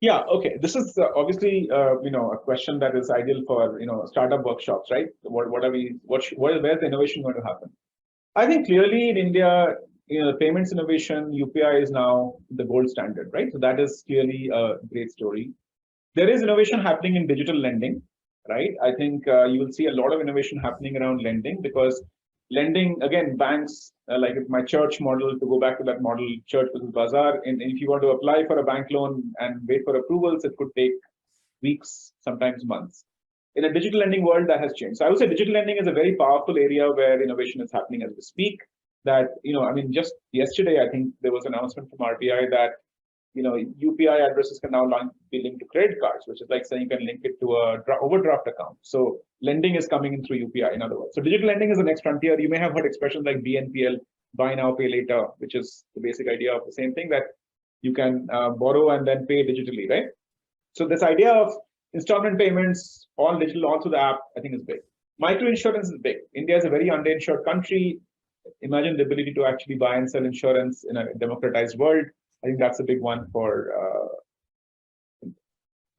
Yeah, okay. This is obviously a question that is ideal for startup workshops, right? What are we? Where's the innovation going to happen? I think clearly in India, payments innovation, UPI is now the gold standard, right? So that is clearly a great story. There is innovation happening in digital lending, right? I think you will see a lot of innovation happening around lending because lending, again, banks, like my church model, to go back to that model, church versus bazaar, and if you want to apply for a bank loan and wait for approvals, it could take weeks, sometimes months. In a digital lending world, that has changed. So I would say digital lending is a very powerful area where innovation is happening as we speak. That, I mean, just yesterday, I think there was an announcement from RBI that UPI addresses can now be linked to credit cards, which is like saying you can link it to a overdraft account. So lending is coming in through UPI, in other words. So digital lending is the next frontier. You may have heard expressions like BNPL, buy now, pay later, which is the basic idea of the same thing, that you can borrow and then pay digitally, right? So this idea of installment payments, all digital, all through the app, I think is big. Micro insurance is big. India is a very underinsured country. Imagine the ability to actually buy and sell insurance in a democratized world. I think that's a big one for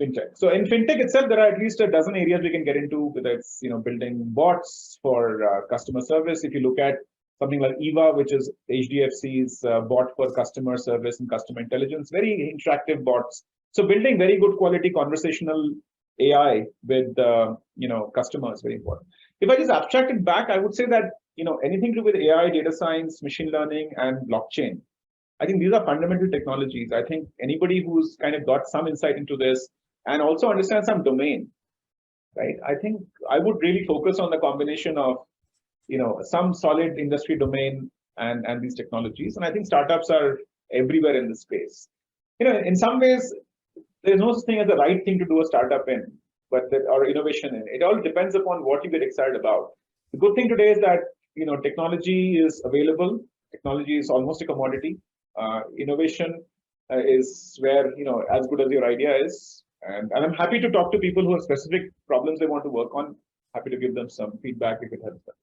fintech. So in fintech itself, there are at least a dozen areas we can get into, whether it's building bots for customer service. If you look at something like Eva, which is HDFC's bot for customer service and customer intelligence, very interactive bots. So building very good quality conversational AI with customers, very important. If I just abstract it back, I would say that anything to do with AI, data science, machine learning, and blockchain, I think these are fundamental technologies. I think anybody who's kind of got some insight into this and also understands some domain, right? I think I would really focus on the combination of, some solid industry domain and these technologies. And I think startups are everywhere in this space. In some ways, there's no such thing as the right thing to do a startup in, or innovation in. It all depends upon what you get excited about. The good thing today is that technology is available. Technology is almost a commodity. Innovation is where as good as your idea is, and I'm happy to talk to people who have specific problems they want to work on. Happy to give them some feedback if it helps them.